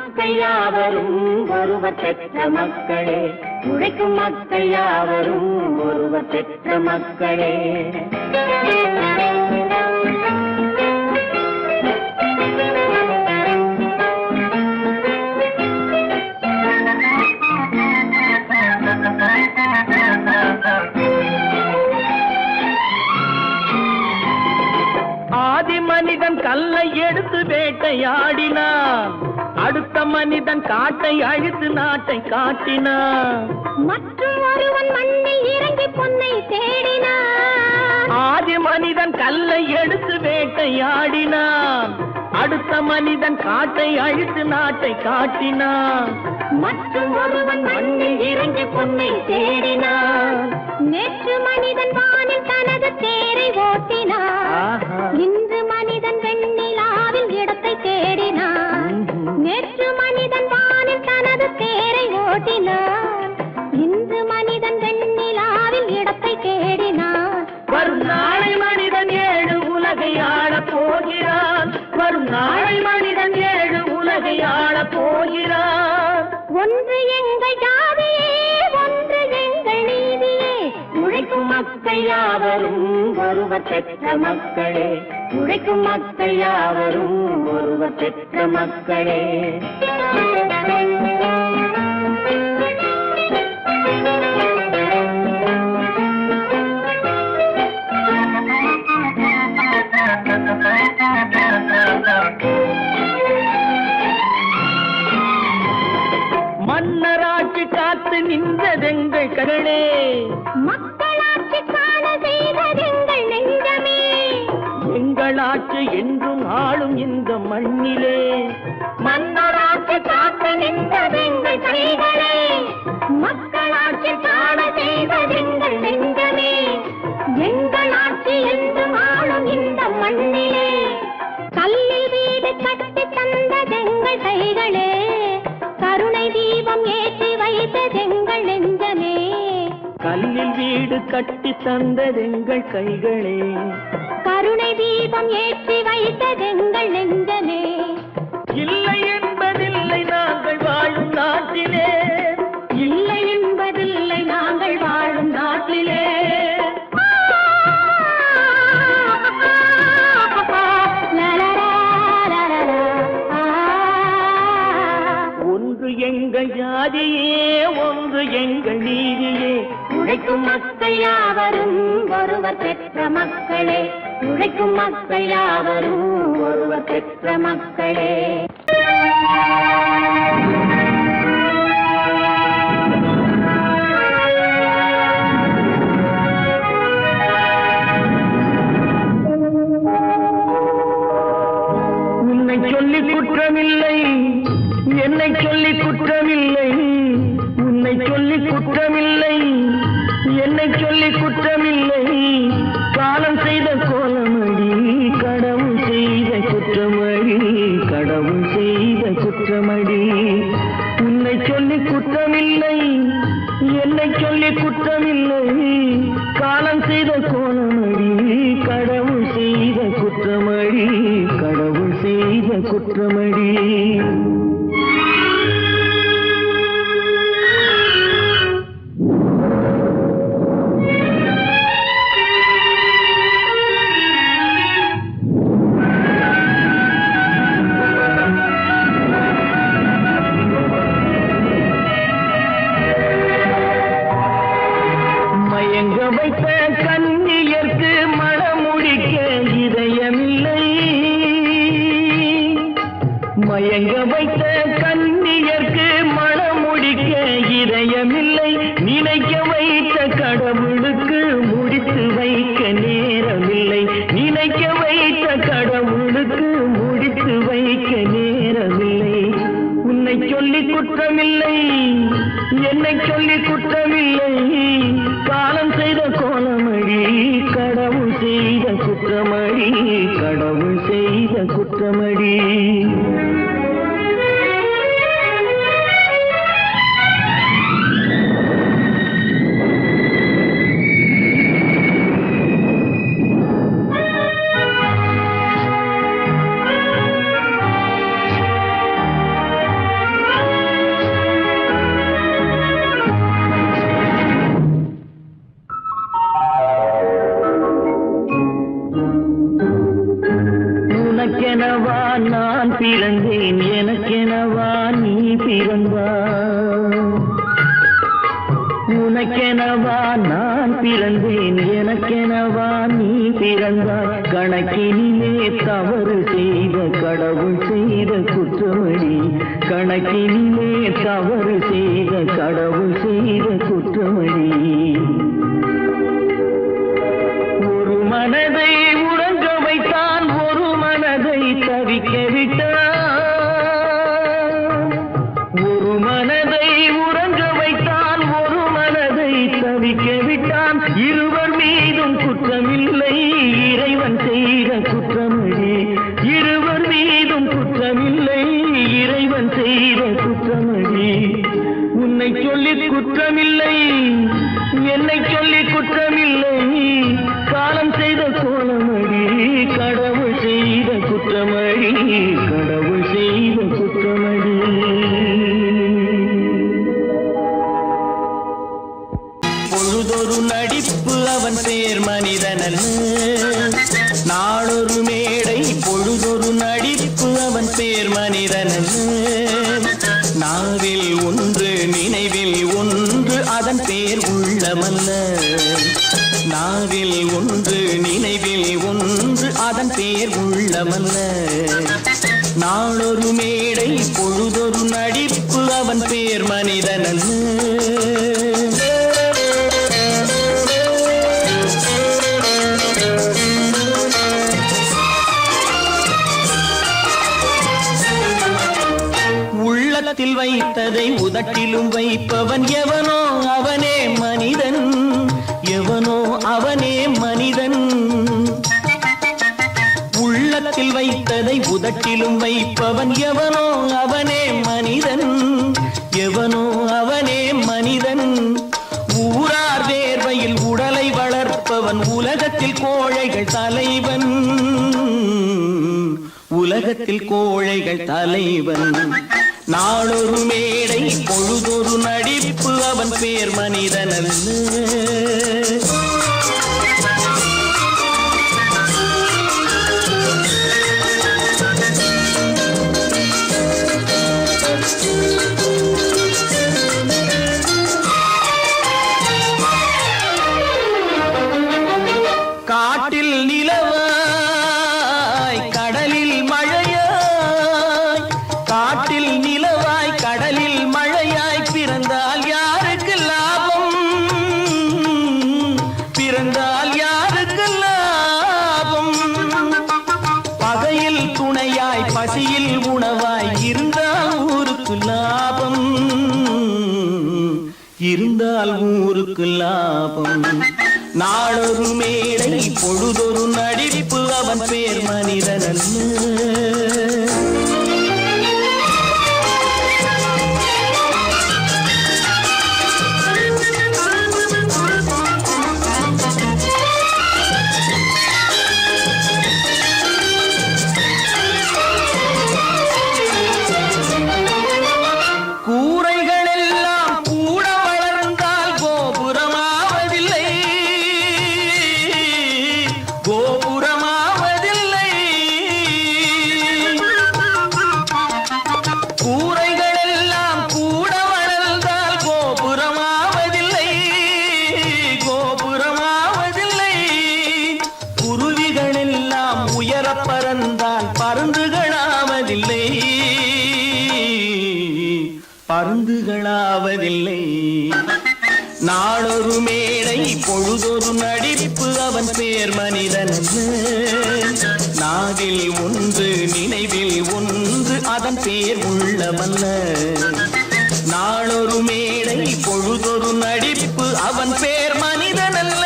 மக்கள் யாவரும் ஒருவர் பெற்ற மக்களே, உழைக்கும் மக்கள் யாவரும் ஒருவர் பெற்ற மக்களே. ஆதி மனிதன் கல்லை எடுத்து வேட்டையாடினான், அடுத்த மனிதன் காட்டை அழித்து நாட்டை காட்டினான். மற்றும் ஒருவன் மண்ணில் இறங்கி பொன்னை தேடினான். ஆதி மனிதன் கல்லை எடுத்து வேட்டையாடினான், அடுத்த மனிதன் காட்டை அழித்து நாட்டை காட்டினான். மற்றும் ஒருவன் மண்ணில் இறங்கி பொன்னை தேடினான். நேற்று மனிதன் வானில் தனது தேரை ஓட்டினான், இன்று மனிதன் வெண்ணிலாவில் இடத்தை தேடினான். நேற்று மனிதன் வானில் தனது தேரை ஓட்டினான், இன்று மனிதன் வெண்ணிலாவில் இடத்தை தேடினான். வரும் நாளை மனிதன் 7 உலகை ஆளப் போகிறான், வரும் நாளை மனிதன் 7 உலகை ஆளப் போகிறான். ஒன்று எங்கள் ஜாதியே, ஒன்று எங்கள் நீதியே, உழைக்கும் மக்கள் யாவரும் ஒருவர் பெற்ற மக்களே, உழைக்கும் மக்கள் யாவரும் ஒருவர் பெற்ற மக்களே. மன்னராட்சி காத்து நின்றதெங்கள் கரளே, மக்களாட்சி காண செய்ததெங்கள் நெஞ்சமே, எங்களாட்சி என்றும் ஆளும் இந்த மண்ணிலே. மன்னராட்சி காத்து நின்றதெங்கள் கைகளே, மக்களாட்சி காண செய்ததெங்கள் நெஞ்சமே, எங்களாட்சி என்றும் ஆளும் இந்த மண்ணிலே. கல்லில் வீடு கட்டி தந்ததெங்கள் கைகளே, கருணை தீபம் ஏற்றி வைத்ததெங்கள் நெஞ்சமே. கல்லில் வீடு கட்டி தந்ததெங்கள் கைகளே, கருணை தீபம் ஏற்றி வைத்ததெங்கள் நெஞ்சமே. இல்லை என்பதில்லை நாங்கள் வாழும் நாட்டிலே, இல்லை என்பதில்லை நாங்கள் வாழும் நாட்டிலே. ஒன்று எங்கள் ஜாதியே, ஒன்று எங்கள் நீதியே, உழைக்கும் மக்கள் யாவரும் ஒருவர் பெற்ற மக்களே, உழைக்கும் மக்கள் யாவரும் ஒருவர் பெற்ற மக்களே. உன்னை சொல்லி குற்றமில்லை, என்னை சொல்லி குற்றமில்லை, உன்னை சொல்லி குற்றமில்லை, என்னை சொல்லி குற்றமில்லை. காலம் செய்த கோலமடி, கடவுள் செய்த குற்றமடி, கடவுள் செய்த குற்றமடி. உன்னை சொல்லி குற்றமில்லை, என்னை சொல்லி குற்றமில்லை, காலம் செய்த கோலமடி, கடவுள் செய்த குற்றமடி, கடவுள் செய்த குற்றமடி. மயங்க வைத்த கண்ணியர்க்கு மனமுடிக்க இதயமில்லை, மயங்க வைத்த கண்ணியர்க்கு மனமுடிக்க இதயமில்லை. நினைக்க வைத்த கடவுளுக்கு முடித்து வைக்க நேரமில்லை, நினைக்க வைத்த கடவுளுக்கு முடித்து வைக்க நேரமில்லை. உன்னை சொல்லி குற்றமில்லை, என்னை சொல்லி குற்றமில்லை, காலம் செய்த கோலமடி, கடவுள் செய்த குற்றமடி, கடவுள் செய்த குற்றமடி. பிறந்தாய். உனக்கெனவா நான் பிறந்தேன், எனக்கெனவா நீ பிறந்தாய். கணக்கினிலே தவறு செய்த கடவுள் செய்த குற்றமடி, கணக்கினிலே தவறு செய்த கடவுள் செய்த குற்றமடி. ஒரு மனதை உறங்க வைத்தான், ஒரு மனதை தவிக்க விட்டான். ஒரு மனதை உறங்க வைத்தான், ஒரு மனதை தவிக்க விட்டான். இருவர் மீதும் குற்றமில்லை, இறைவன் செய்த குற்றமடி. இருவர் மீதும் குற்றமில்லை, இறைவன் செய்த குற்றமடி. உன்னை சொல்லி குற்றமில்லை, என்னை சொல்லி குற்றமில்லை, காலம் செய்த கோலமடி. கடவுள் செய்த குற்றமடி, கடவுள் செய்த குற்றமடி. பொழுதொரு நடிப்பு அவன் பேர் மனிதனல்ல, நாளொரு மேடை. பொழுதொரு நடிப்பு அவன் பேர் மனிதனல்ல, நாவில் ஒன்று நினைவில் ஒன்று அதன் பேர் உள்ளமல்ல. நாவில் ஒன்று நினைவில் ஒன்று அதன் பேர் உள்ளமல்ல. நாளொரு மேடை பொழுதொரு நடிப்பு அவன் பேர் மனிதனல்ல. உள்ளத்தில் வைத்ததை உதட்டிலும் வைப்பவன் எவனோ அவனே மனிதன், எவனோ அவனே மனிதன். உள்ளத்தில் வைத்ததை உதட்டிலும் வைப்பவன் எவனோ அவனே மனிதன், எவனோ அவனே மனிதன். ஊரார் வேர்வையில் உடலை வளர்ப்பவன் உலகத்தில் கோழைகள் தலைவன், உலகத்தில் கோழைகள் தலைவன். நாளொரு மேடை பொழுதொரு நடிப்பு அவன் பேர் மனிதனல்ல. காட்டில் நிலவாய் கடலில் மழையாய், காட்டில் நிலவாய் கடலில் மழையாய். பிறந்தால் யாருக்கு லாபம், பிறந்தால் யாருக்கு லாபம். பகையில் துணையாய் பசியில் உணவாய் இருந்தால் ஊருக்கு லாபம், இருந்தால் ஊருக்கு லாபம். நாளொரு மேடை பொழுதொரு நடிப்பு அவன் பேர் மனிதனல்ல. பருந்துகளாவதில்லை. நாளொரு மேடை பொழுதொரு நடிப்பு அவன் பேர் மனிதனல்ல. நாவில் ஒன்று நினைவில் ஒன்று அதன் பேர் உள்ளமல்ல. நாளொரு மேடை பொழுதொரு நடிப்பு அவன் பேர் மனிதனல்ல.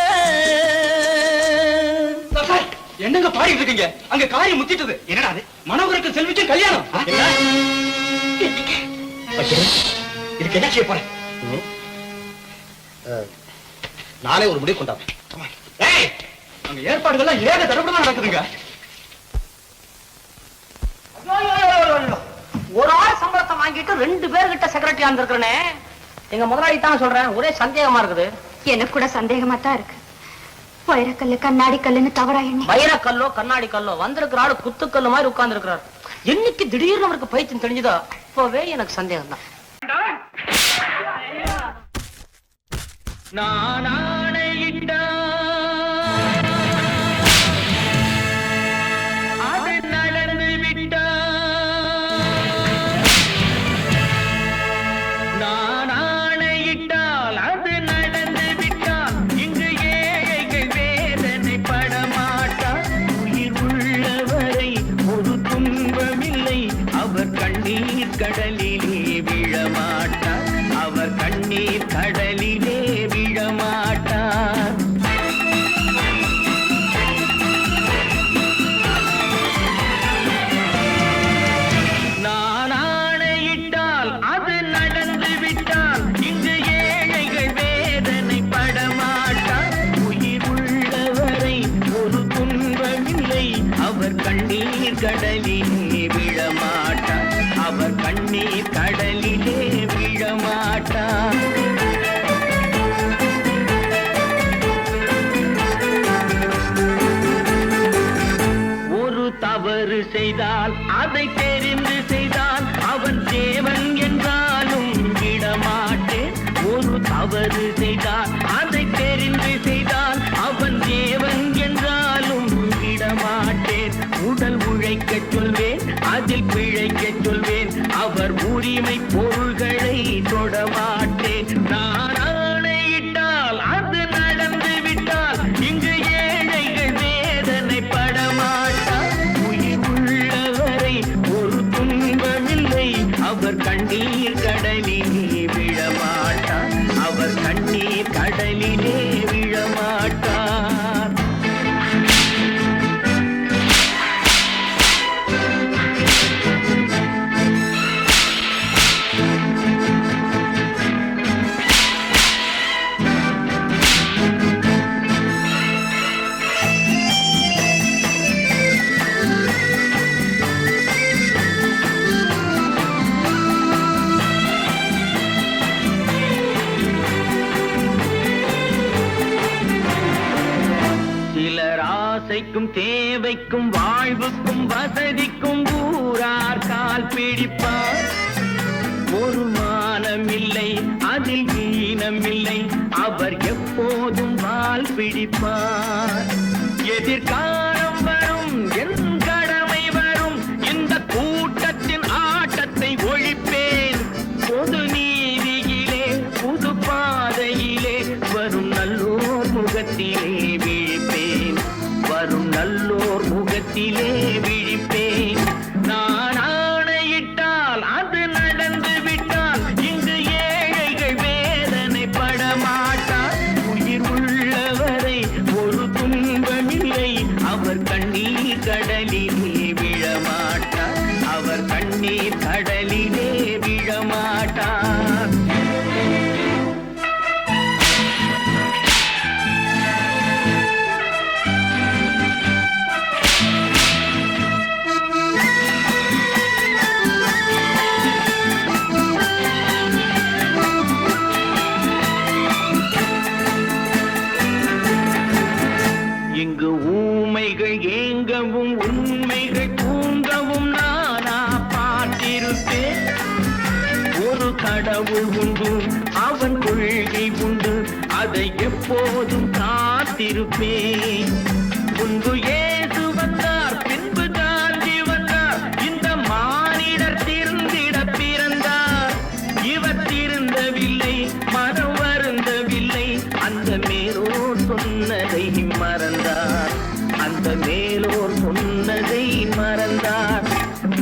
என்னங்க பாடிட்டு இருக்கீங்க? அங்க காரியம் முத்திட்டது. என்னடா அது? மனோகருக்கு செல்விக்கும் கல்யாணம். இதுக்கு என்ன செய்ய போறேன்? நாளே ஒரு முடிவு கொண்டாங்க. அங்க ஏற்பாடுகள்லாம் ஏக தடப்படமா நடக்குதுங்க. ஒரு ஆள் சம்பளத்தை வாங்கிட்டு 2 பேர்கிட்ட செக்ரட்டரியா இருந்திருக்கிறேனே. எங்க முதலாளி தான் சொல்றேன், ஒரே சந்தேகமா இருக்குது. எனக்கு கூட சந்தேகமா தான் இருக்கு. வைரக்கல்லு கண்ணாடி கல்லுன்னு தவறா எண்ணி வைரக்கல்லோ கண்ணாடி கல்லோ வந்திருக்கிற ஆளு குத்துக்கல்லு மாதிரி உட்கார்ந்து இருக்கிறார். என்னைக்கு திடீர்னு அவருக்கு பைத்தியம் தெரிஞ்சுதோ இப்பவே எனக்கு சந்தேகம் தான். நான் ஆணையிட்டா அது நடந்து விட்டா, நான் ஆணையிட்டால் அது நடந்து விட்டால் இங்கு ஏழைகள் வேதனை படமாட்டார். உயிர் உள்ளவரை ஒரு துன்பமில்லை, அவர் கண்ணீர் கடலிலே விழமாட்டார், அவர் கண்ணீர் கடலிலே விழமாட்டார். நான் ஆணையிட்டால் அது நடந்து விட்டால் இங்கு ஏழைகள் வேதனை படமாட்டார். உயிர் உள்ளவரை ஒரு துன்பமில்லை, அவர் கண்ணீர் கடலிலே விழமாட்டார், அவர் கண்ணீர் கடலிலே விழமாட்டார். ஒரு தவறு செய்தால் அதை தெரிந்து செய்தால் அவன் தேவன் என்றாலும் விடமாட்டேன். ஒரு தவறு செய்தால் அதை தெரிந்து செய்தால் அவன் தேவன் என்றாலும் விடமாட்டேன். உடல் உழைக்கச் சொல்வேன், அதில் பிழைக்கச் சொல்வேன், அவர் உரிமை பொருள்களை தொடமாட்டேன். நான் ஆணையிட்டால் அது நடந்து விட்டால் இங்கு ஏழைகள் வேதனை படமாட்டார். உயிர் உள்ளவரை ஒரு துன்பமில்லை, அவர் கண்ணீர் கடலிலே விழமாட்டார், அவர் கண்ணீர் கடலிலே விழமாட்டார். சிலர் ஆசைக்கும் தேவைக்கும் வாழ்வுக்கும் வசதிக்கும் ஊரார் கால் பிடிப்பார். ஒரு மானமில்லை, அதில் ஈனமில்லை, அவர் எப்போதும் வால் பிடிப்பார். எதிர்காலம் வரும், என் கடமை வரும், இந்த கூட்டத்தின் ஆட்டத்தை ஒழிப்பேன். பொது நீதியிலே புது பாதையிலே வரும் நல்லோர் முகத்திலே விழிப்பேன், வரும் நல்லோர் முகத்திலே விழிப்பேன். நான் ஆணையிட்டால் அது நடந்து விட்டால் இங்கு ஏழைகள் வேதனை படமாட்டார். உயிர் உள்ளவரை ஒரு துன்பமில்லை, அவர் கண்ணீர் கடலிலே விழமாட்டார், அவர் கண்ணீர் கடலிலே விழமாட்டார். இங்கு ஊமைகள் ஏங்கவும் உண்மைகள் தூங்கவும் நானா பார்த்திருப்பேன். ஒரு கடவுள் உண்டு, அவன் கொள்கை உண்டு, அதை எப்போதும் காத்திருப்பேன். முன்பு இயேசு வந்தார், பின்பு காந்தி வந்தார், இந்த மானிடர் திருந்திட பிறந்தார். இவர் திருந்தவில்லை, மனம் வருந்தவில்லை, அந்த மேலோர் சொன்னதை மறந்தார், அந்த மேலோர் சொன்னதை மறந்தார்.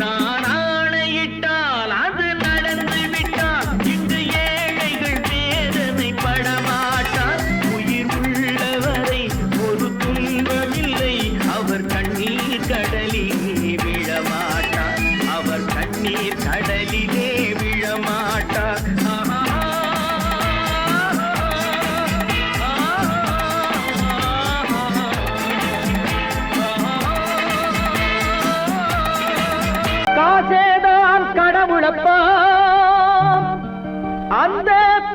நான் ஆணையிட்டால் அது நடந்து விட்டால் இங்கு ஏழைகள் வேதனை படமாட்டார். உயிர் உள்ளவரை ஒரு துன்பமில்லை, அவர் கண்ணீர் கடலிலே விழமாட்டார், அவர் கண்ணீர் கடலிலே விழமாட்டார். காசேதான் கடவுளப்பா, அந்த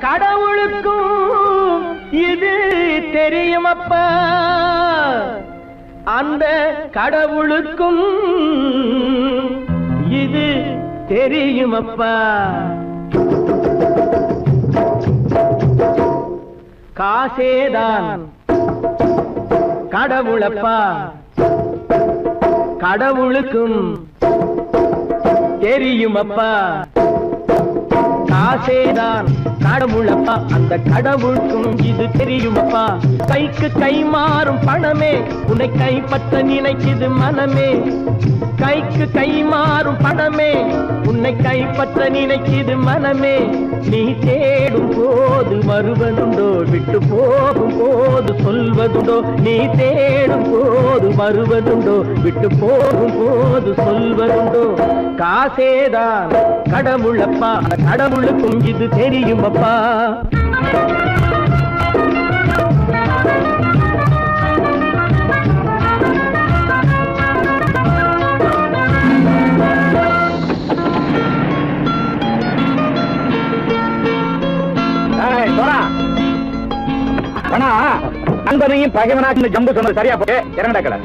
கடவுளுக்கும் இது தெரியுமப்பா, அந்த கடவுளுக்கும் இது தெரியுமப்பா. காசேதான் கடவுளப்பா, கடவுளுக்கும் தெரியுமப்பா. காசேதான் கடவுளப்பா, அந்த கடவுளுக்கும் இது தெரியுமப்பா. கைக்கு கை மாறும் பணமே உன்னை கைப்பற்ற நினைக்குது மனமே. கைக்கு கை மாறும் பணமே உன்னை கைப்பற்ற நினைக்குது மனமே. நீ தேடும் போது வருவதுண்டோ, விட்டு போகும் போது சொல்வதுண்டோ. நீ தேடும் போது வருவதுண்டோ, விட்டு போகும் போது சொல்வதுண்டோ. காசேதான் கடவுளப்பா, கடவுளுக்கும் இது தெரியுமப்பா. நண்பனையும் பகைவனாக்கு ஜம்பு சொன்னது சரியா போட்டு இறங்கடா கடை.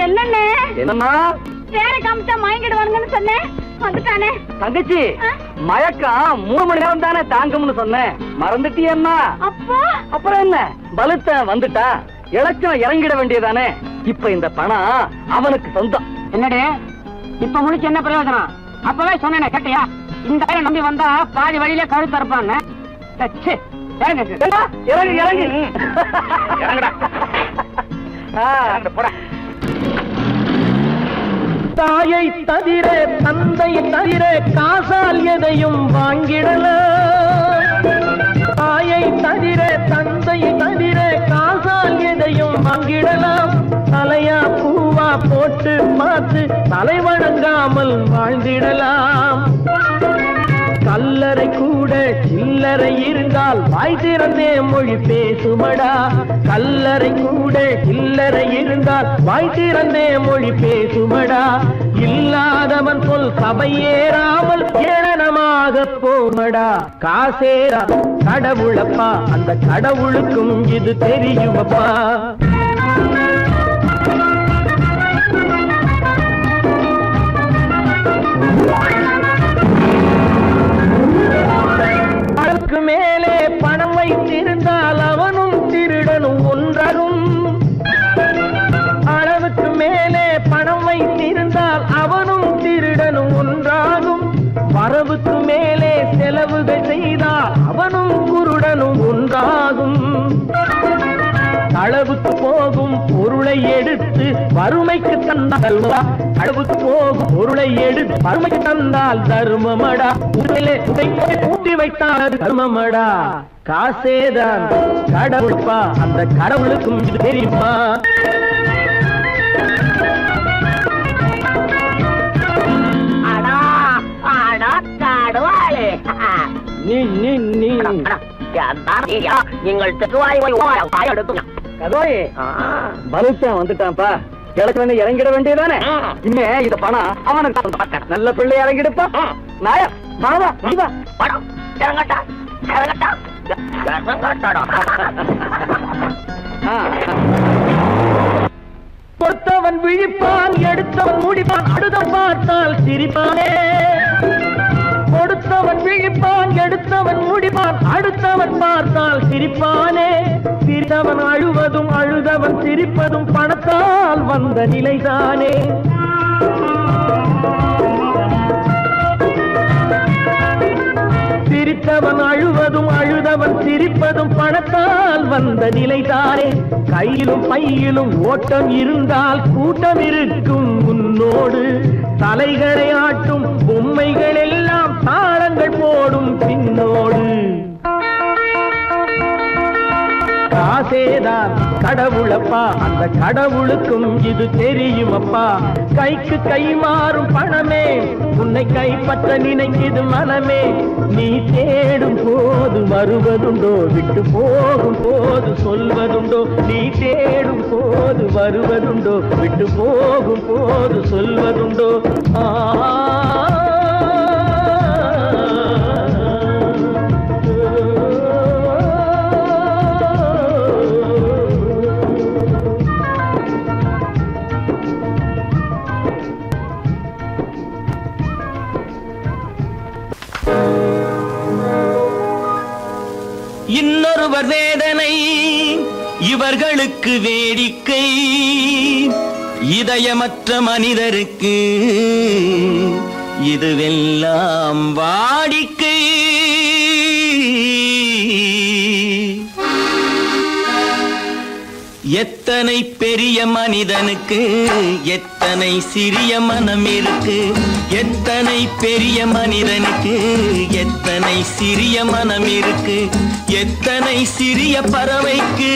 என்னண்ணே என்னம்மா வேற காமிச்சா மயங்கிடுவானுங்கன்னு சொன்னேன், வந்துட்டானே. தங்கச்சி, மயக்கம் 3 மணி நேரம் தானே தாங்கும்னு சொன்னேன், மறந்துட்டியம்மா? அப்போ அப்புறம் என்ன, பலுத்த வந்துட்டா இலச்சம் இறங்கிட வேண்டியதானே. இப்ப இந்த பணம் அவனுக்கு சொந்தம். என்னடே இப்ப முடிச்சு என்ன பிரயோஜனம்? அப்பவே சொன்னேனே, கேட்டியா? இந்த ஆயிரம் நம்பி வந்தா பாதி வழியிலே கழுத்து இருப்பான்னு. இறங்கு இறங்கு இறங்குடா. போடா. தாயை தவிர தந்தை தவிர காசால் எதையும் வாங்கிடலாம். தாயை தவிர தந்தை தவிர காசால் எதையும் வாங்கிடலாம். தலையா பூவா போட்டு பார்த்து தலை வணங்காமல் வாழ்ந்திடலாம். கல்லறை கூட சில்லறை இருந்தால் வாய் திறந்தே மொழி பேசுமடா. கல்லறை கூட சில்லறை இருந்தால் வாய் திறந்தே மொழி பேசுமடா. இல்லாதவன் சொல் சபையேறாமல் ஏளனமாக போமடா. காசேரா கடவுளப்பா, அந்த கடவுளுக்கும் இது தெரியுமப்பா. அளவுக்கு மேலே பணம் வைத்திருந்தால் அவனும் திருடனும் ஒன்றாகும். அளவுக்கு மேலே பணம் வைத்திருந்தால் அவனும் திருடனும் ஒன்றாகும். வரவுக்கு மேலே செலவுகள் செய்தால் அவனும் குருடனும் ஒன்றாகும். அளவுக்கு போகும் பொருளை எடுத்து வறுமைக்கு தந்தால் அளவுக்கு போகும் பொருளை எடுத்து வறுமைக்கு தந்தால் தர்மமடா. ஊட்டி வைத்தால் தர்மமடா. காசேதான் கடவுள்பா, அந்த கடவுளுக்கும் இது தெரியுமா? நீங்கள் பலுத்தன் வந்துட்டான்ப்பா, கிழக்கு இறங்கிட வேண்டியதானே. இனிமே இந்த பணம் அவனுக்கு நல்ல பிள்ளை இறங்கிடுப்பா. நாயா மாவா படம் இறங்கட்டா இறங்கட்டா. கொடுத்தவன் விழிப்பான், எடுத்தவன் முடிப்பான், அடுத்தவன் பார்த்தால் சிரிப்பானே. கொடுத்தவன் விழிப்பான், எடுத்தவன் முடிப்பான், அடுத்தவன் பார்த்தால் சிரிப்பானே. சிரித்தவன் அழுவதும் அழுதவன் சிரிப்பதும் பணத்தால் வந்த நிலைதானே. சிரித்தவன் அழுவதும் அழுதவன் சிரிப்பதும் பணத்தால் வந்த நிலைதானே. கையிலும் பையிலும் ஓட்டம் இருந்தால் கூட்டம் இருக்கும் உன்னோடு. தலைகளை ஆட்டும் பொம்மைகள் எல்லாம் தாளங்கள் போடும் பின்னோடு. காசேதான் கடவுளப்பா, அந்த கடவுளுக்கும் இது தெரியுமப்பா. கைக்கு கை மாறும் பணமே உன்னை கைப்பற்ற நினைக்குது மனமே. நீ தேடும் போது வருவதுண்டோ, விட்டு போகும் போது சொல்வதுண்டோ. நீ தேடும் போது வருவதுண்டோ, விட்டு போகும் போது சொல்வதுண்டோ. இன்னொருவர் வேதனை இவர்களுக்கு வேடிக்கை, இதயமற்ற மனிதருக்கு இதுவெல்லாம் வாடிக்கை. எத்தனை பெரிய மனிதனுக்கு எத்தனை சிறிய மனம் இருக்கு, எத்தனை பெரிய மனிதனுக்கு எத்தனை சிறிய மனம் இருக்கு, எத்தனை சிறிய பறவைக்கு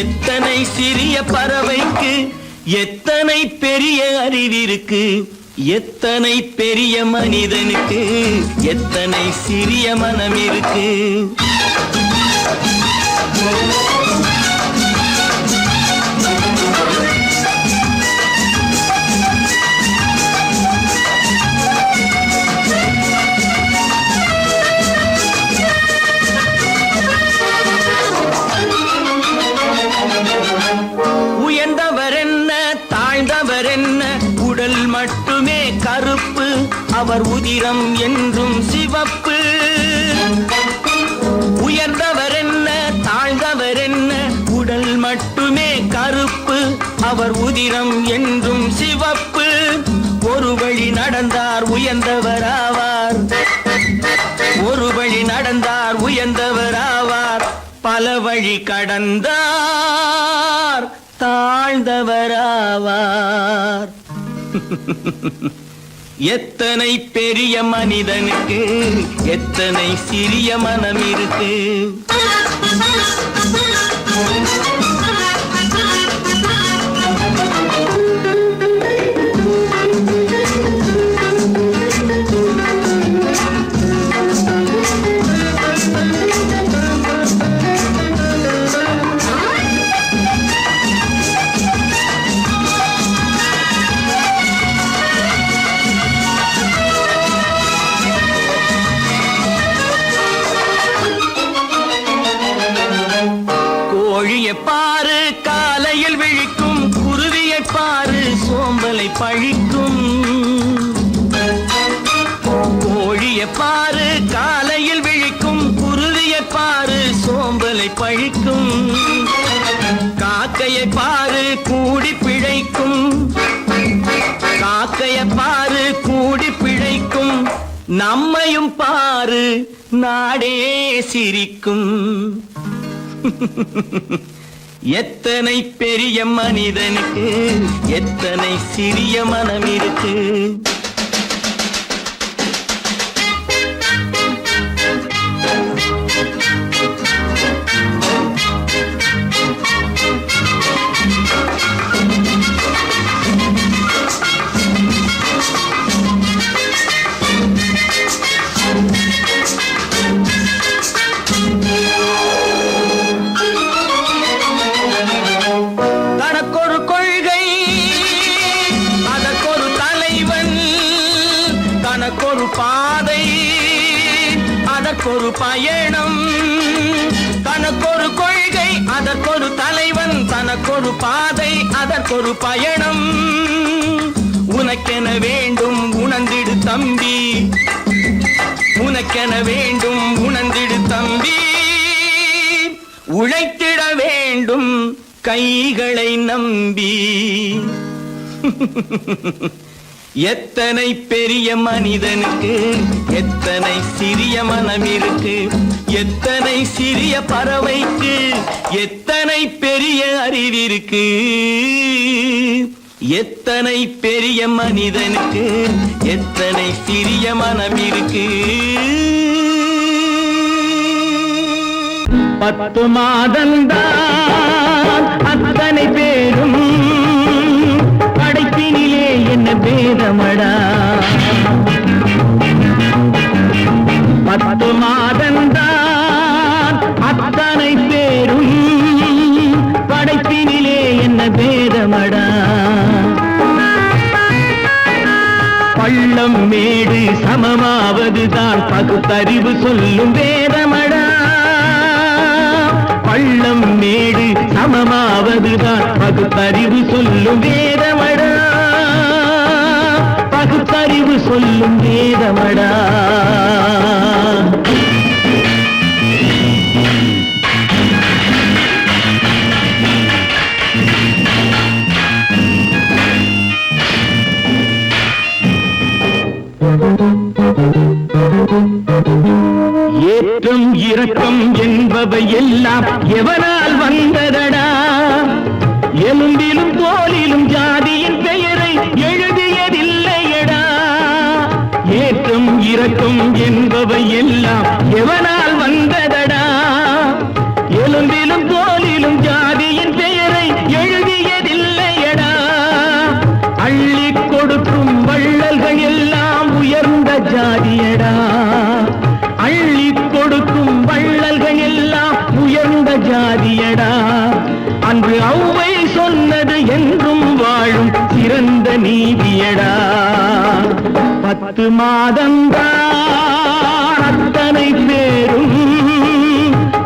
எத்தனை சிறிய பறவைக்கு எத்தனை பெரிய அறிவிருக்கு, எத்தனை பெரிய மனிதனுக்கு எத்தனை சிறிய மனம் இருக்கு. உயர்ந்தவர் என்ன தாழ்ந்தவர் என்ன, உடல் மட்டுமே கருப்பு, அவர் உதிரம் என்றும் சிவப்பு. உயர்ந்தவர் என்ன தாழ்ந்தவர் என்ன, உடல் மட்டுமே கருப்பு, அவர் உதிரம் என்றும் சிவப்பு. ஒரு வழி நடந்தார் உயர்ந்தவர் ஆவார், ஒரு வழி நடந்தார் உயர்ந்தவர் ஆவார், பல வழி கடந்தார் தாழ்ந்தவராவார். எத்தனை பெரிய மனிதனுக்கு எத்தனை சிறிய மனம் இருக்கு. கோழியை பாரு காலையில் விழிக்கும், குருவியை பாரு சோம்பலை பழிக்கும். கோழியை பாரு காலையில் விழிக்கும், குருவியை பாரு சோம்பலை பழிக்கும். காக்கையை பாரு கூடி பிழைக்கும், காக்கையை பாரு கூடி பிழைக்கும். நம்மையும் பாரு நாடே சிரிக்கும். எத்தனை பெரிய மனிதனுக்கு எத்தனை சிறிய மனம் இருக்கு. தனக்கொரு கொள்கை அதற்கொரு தலைவன், தனக்கொரு பாதை அதற்கொரு பயணம். தனக்கொரு கொள்கை அதற்கொரு தலைவன், தனக்கொரு பாதை அதற்கொரு பயணம். உனக்கென வேண்டும் உணர்ந்திடு தம்பி, உனக்கென வேண்டும் உணர்ந்திடு தம்பி. உழைத்திட வேண்டும் கைகளை நம்பி. எத்தனை பெரிய மனிதனுக்கு எத்தனை சிறிய மனம் இருக்கு, எத்தனை சிறிய பறவைக்கு எத்தனை பெரிய அறிவிருக்கு, எத்தனை பெரிய மனிதனுக்கு எத்தனை சிறிய மனம் இருக்கு. 10 மாதந்தான் அத்தனை பேரும் படைப்பினிலே என்ன பேதமடா. 10 மாதந்தான் அத்தனை பேரும் படைப்பினிலே என்ன பேதமடா. பள்ளம் மேடு சமமாவதுதான் பகுத்தறிவு சொல்லும் வேதமடா. பள்ளம் மேடு சமமாவதுதான் பகுத்தறிவு சொல்லும் வேதமடா. பகுத்தறிவு சொல்லும் வேதமடா. ஏற்றம் இரக்கம் என்பவை எல்லாம் எவனால் வந்ததடா? எலும்பிலும் தோலிலும் ஜாதியின் பெயரை எழுதியதில்லையடா. ஏற்றம் இரக்கம் என்பவை எல்லாம் எவனால் வந்ததடா? எலும்பிலும் தோலிலும் ஜாதியின் பெயரை எழுதியதில்லையடா. அள்ளி கொடுக்கும் வள்ளல்கள் எல்லாம் உயர்ந்த ஜாதியடா. அள்ளி கொடுக்கும் வள்ளல்கள் எல்லாம் உயர்ந்த ஜாதியடா. அன்று ஔவை சொன்னது என்றும் வாழும் சிறந்த நீதியடா. 10 மாதம்தான் அத்தனை பேரும்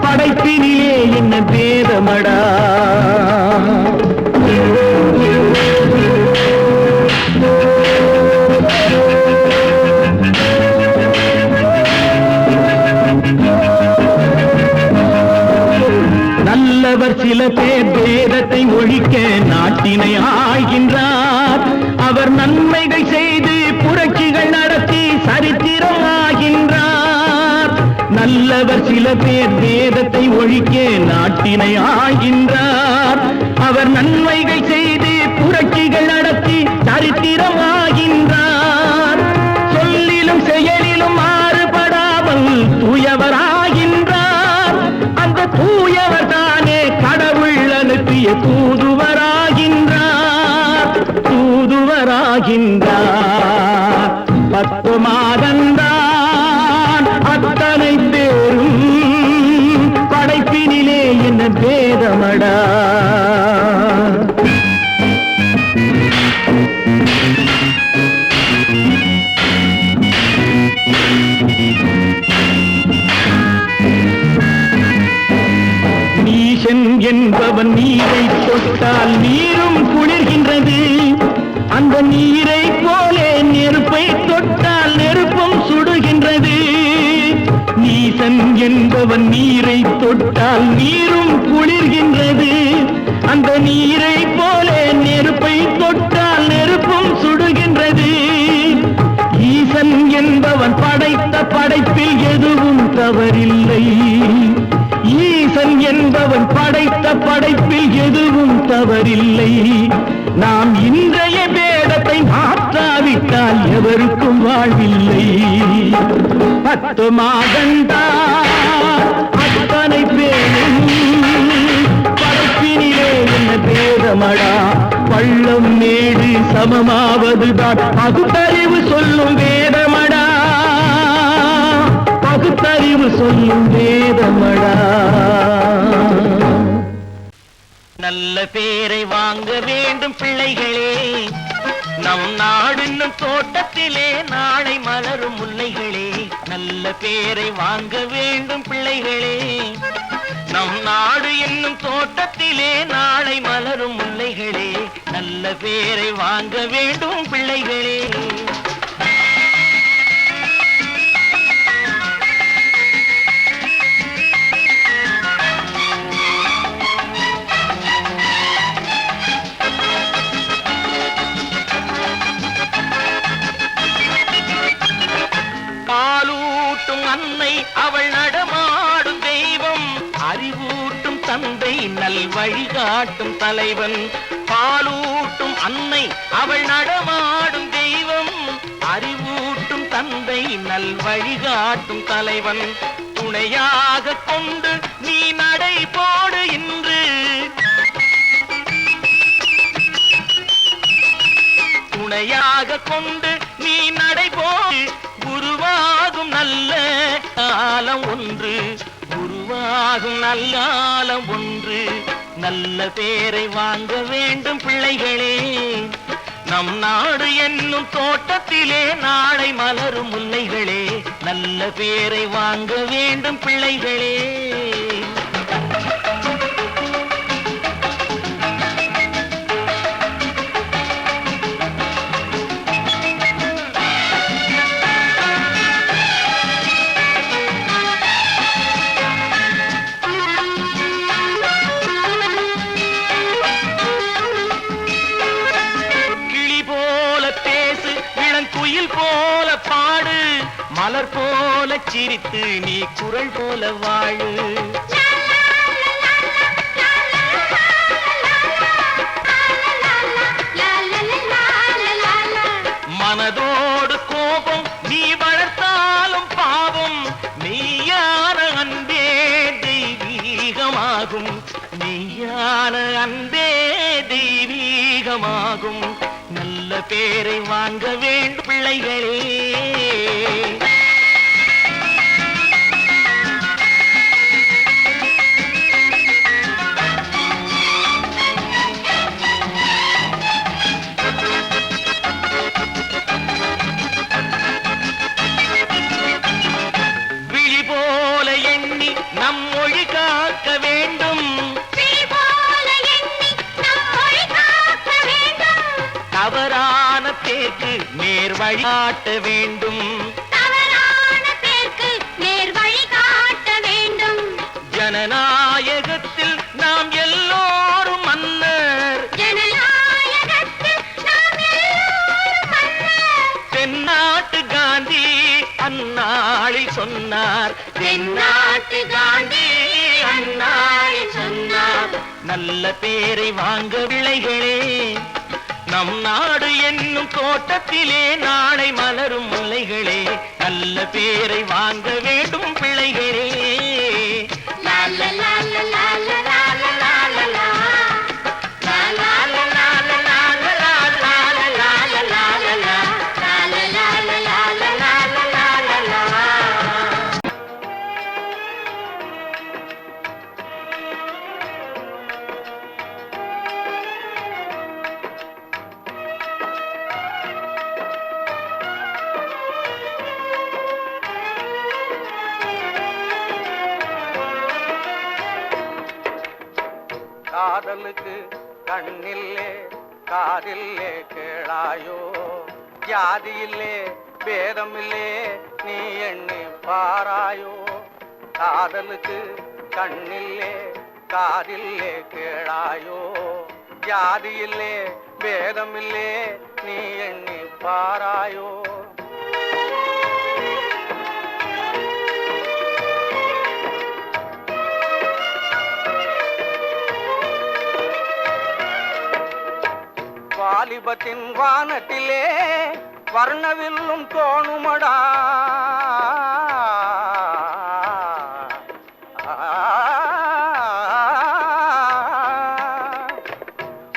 படைப்பினிலே என்ன பேதமடா. நல்லவர் சில பேர் வேதத்தை ஒழிக்க நாட்டினை ஆள்கின்றார். அவர் நன்மைகள் செய்து புரட்சிகள் நடத்தி சரித்திரம் ஆகின்றார். நல்லவர் சில பேர் வேதத்தை ஒழிக்க நாட்டினை ஆள்கின்றார். அவர் நன்மைகள் செய்து புரட்சிகள் நடத்தி சரித்திரம் ஆகின்றார். சொல்லிலும் செயலிலும் மாறுபடாமல் தூயவராகின்றார். அந்த தூயவர் தானே கடவுள் அனுப்பிய தூதுவராகின்றார். தூதுவராகின்றார். 10 மாதம்தான் அத்தனை பேரும் படைப்பினிலே என்ன பேதமடா. நீசன் என்பவன் நீரை தொட்டால் நீரும் குளிர்கின்றது. அந்த நீரை போலே நெருப்பை தொட்டால் நெருப்பும் சுடுகின்றது. நீசன் என்பவன் நீரை தொட்டால் நீரும் குளிர்கின்றது. அந்த நீரை போலே நெருப்பை தொட்டால் நெருப்பும் சுடுகின்றது. ஈசன் என்பவன் படைத்த படைப்பில் எதுவும் தவறில்லை. ஈசன் என்பவன் படைத்த படைப்பில் எதுவும் தவறில்லை. நாம் இன்றைய வேடத்தை மாற்றாவிட்டால் எவருக்கும் வாழ்வில்லை. 10 மாதம்தான் அத்தனை பேரும் படைப்பினிலே என்ன பேதமடா. பள்ளம் மேடு சமமாவதுதான் பகுத்தறிவு சொல்லும் வேதமடா. பகுத்தறிவு சொல்லும் வேதமடா. நல்ல பேரை வாங்க வேண்டும் பிள்ளைகளே. நம் நாடு என்னும் தோட்டத்திலே நாளை மலரும் முல்லைகளே. நல்ல பேரை வாங்க வேண்டும் பிள்ளைகளே. நம் நாடு என்னும் தோட்டத்திலே நாளை மலரும் முல்லைகளே. நல்ல பேரை வாங்க வேண்டும் பிள்ளைகளே. பாலூட்டும் அன்னை அவள் நடமாடும் தெய்வம். அறிவூட்டும் தந்தை நல் வழிகாட்டும் தலைவன். பாலூட்டும் அன்னை அவள் நடமாடும் தெய்வம். அறிவூட்டும் தந்தை நல் வழிகாட்டும் தலைவன். துணையாக கொண்டு நீ நடை போடு இன்று. துணையாக கொண்டு நீ நடை போடு. குருவாகும் நல்ல காலம் ஒன்று. குருவாகும் நல்ல காலம் ஒன்று. நல்ல பேரை வாங்க வேண்டும் பிள்ளைகளே. நம் நாடு என்னும் தோட்டத்திலே நாளை மலரும் முல்லைகளே. நல்ல பேரை வாங்க வேண்டும் பிள்ளைகளே. மலர் போல சிரித்து நீ குரல் போல வாழு. மனதோடு கோபம் நீ வளர்த்தாலும் பாவம், மெய்யான அன்பே தெய்வீகமாகும், மெய்யான அன்பே தெய்வீகமாகும். நல்ல பேரை வாங்க வேண்டும் பிள்ளைகளே. நம் மொழி காக்க வேண்டும், தவறான பேருக்கு நேர் வழி காட்ட வேண்டும், ஜனநாயகத்தில் நாம் எல்லோரும் மன்னர், தென்னாட்டு காந்தி அந்நாளில் சொன்னார், தென்னாட்டு காந்தி அந்நாளில் சொன்னார். நல்ல பேரை வாங்க பிள்ளைகளே, நம் நாடு என்னும் தோட்டத்திலே நாளை மலரும் முல்லைகளே. நல்ல பேரை வாங்க வேண்டும் பிள்ளைகளே. காதலுக்கு கண்ணில்லே காதில்லே கேளாயோ, ஜாதியில்லே பேதமில்லே நீ எண்ணி பாராயோ. காதலுக்கு கண்ணில்லே காதில்லே கேளாயோ, ஜாதியில்லே பேதமில்லே நீ எண்ணி பாராயோ. வாலிபத்தின் வானத்திலே வர்ணவில்லும் தோணுமடா,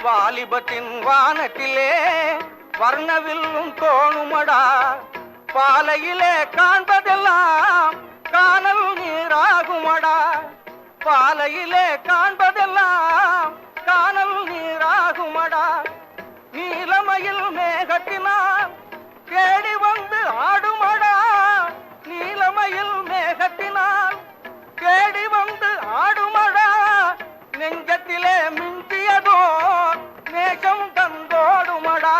வாலிபத்தின் வானத்திலே வர்ணவில்லும் தோணுமடா. பாலையிலே காண்பதெல்லாம் காணல் நீராகுமடா, பாலையிலே காண்பதெல்லாம் காணல் நீராகுமடா. நீலமயில் மேகத்தினால் தேடி வந்து ஆடுமடா, நீலமயில் மேகத்தினால் தேடி வந்து ஆடுமடா. நெஞ்சத்திலே மிஞ்சியதோ நேசம் தந்தோடுமடா,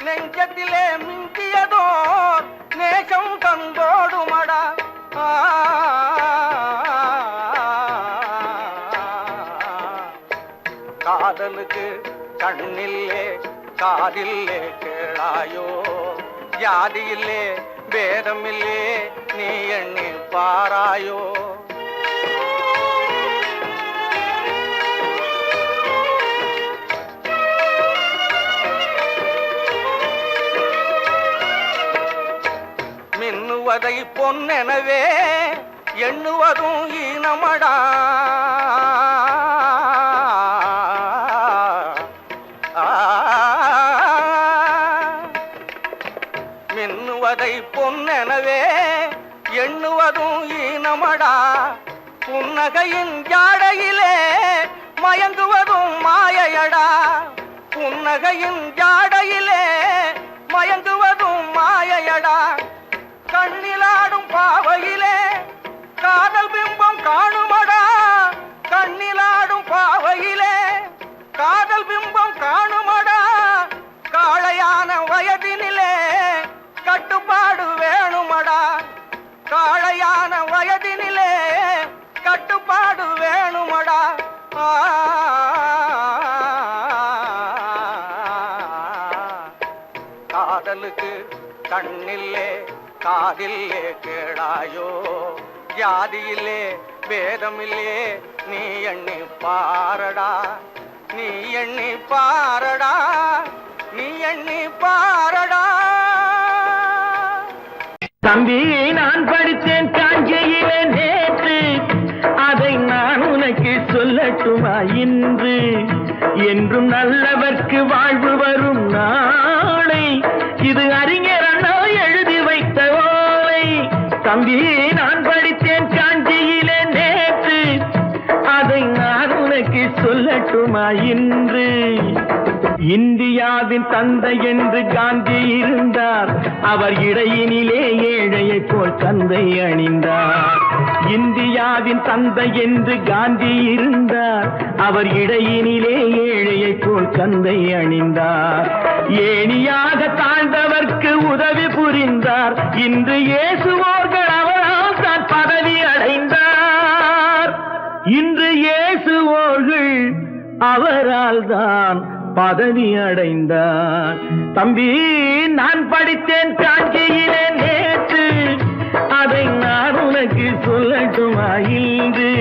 நெஞ்சத்திலே மிஞ்சியதோ நேசம் தந்தோடுமடா. காதலுக்கு கண்ணில்லே காதில்லே கேளாயோ, ஜாதியில்லே பேதமில்லே நீ எண்ணி பாராயோ. மின்னுவதை பொன்னெனவே எண்ணுவதும் ஈனமடா, மின்னுவதை பொன்னெனவே எண்ணுவதும் ஈனமடா. புன்னகையின் ஜாடையிலே மயங்குவதும் மாயையடா, புன்னகையின் ஜாடையிலே மயங்குவதும் மாயையடா. கண்ணிலாடும் பாவையிலே காதல் பிம்பம் காணுமடா, கண்ணிலாடும் பாவையிலே காதல் பிம்பம் காணுமடா. காளையான வயதினிலே கட்டுப்பாடு வேணுமடா, காளையான வயதினிலே கட்டுப்பாடு வேணுமடா. காதலுக்கு கண்ணில்லே காதிலே கேளாயோ ஜாதியிலே பேதமில்லே நீ எண்ணி பாரடா நீ எண்ணி பாரடா நீ எண்ணி பாரடா. தம்பி நான் படித்தேன் காஞ்சியிலே நேற்று, அதை நான் உனக்கு சொல்லட்டுமா இன்று? என்றும் நல்லவர்க்கு வாழ்வு வரும் நாளை, இது அறிஞர் அண்ணா எழுதி வைத்த ஓலை. தம்பி நான் படித்தேன் காஞ்சியிலே நேற்று, அதை நான் உனக்கு சொல்லட்டுமா இன்று? இந்தியாவின் தந்தை என்று காந்தி இருந்தார், அவர் இடையினிலே ஏழையை போல் தந்தை அணிந்தார். இந்தியாவின் தந்தை என்று காந்தி இருந்தார், அவர் இடையினிலே ஏழையை போல் தந்தை அணிந்தார். ஏணியாக தாழ்ந்தவர்க்கு உதவி புரிந்தார், இன்று இயேசுவோர்கள் அவரால் தான் பதவி அடைந்தார். இன்று இயேசுவோர்கள் அவரால் தான் பதவி அடைந்தார். தம்பி நான் படித்தேன் காஞ்சியிலே நேற்று, அதை நான் உனக்கு சொல்லட்டுமா இன்று?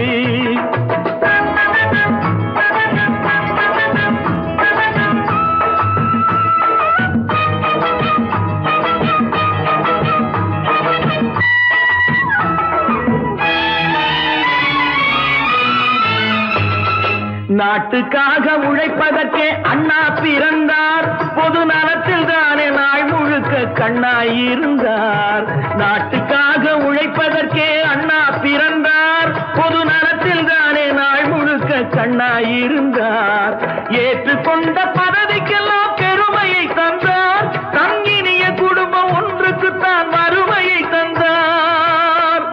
நாட்டுக்காக உழைப்பதற்கே அண்ணா பிறந்தார், பொது நலத்தில் தானே நாள் முழுக்க கண்ணாயிருந்தார். நாட்டுக்காக உழைப்பதற்கே அண்ணா பிறந்தார், பொது நலத்தில் தானே நாள் முழுக்க கண்ணாயிருந்தார். ஏற்றுக்கொண்ட பதவிக்கெல்லாம் பெருமையை தந்தார், தங்கினிய குடும்பம் ஒன்றுக்குத்தான் வறுமையை தந்தார்.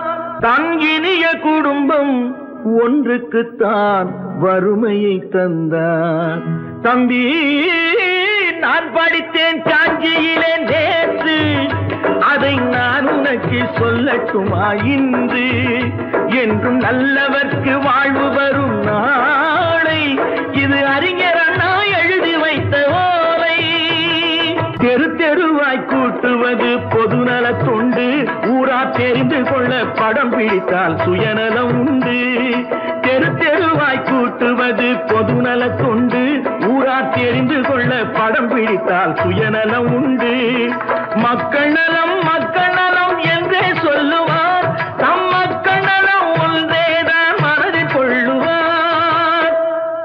தங்கினிய குடும்பம் ஒன்றுக்குத்தான் வறுமையை தந்தார். தம்பி நான் படித்தேன் காஞ்சியிலே நேற்று, அதை நான் உனக்கு சொல்லட்டுமா இன்று? என்றும் நல்லவர்க்கு வாழ்வு வரும் நாளை, இது அறிஞர் அண்ணா எழுதி வைத்த ஓலை. தெரு தெருவாய் கூட்டுவது பொதுநல தொண்டு, ஊரா தெரிந்து கொள்ள படம் பிடித்தால் சுயநலம் உண்டு. தெரு தெருவாய் கூட்டுவது பொதுநல தொண்டு, ஊரா தெரிந்து கொள்ள படம் பிடித்தால் சுயநலம் உண்டு. மக்கள் நலம் என்றே சொல்லுவார், தம் மக்கள் நலம் ஒன்றேதான் மனதில் கொள்ளுவார்.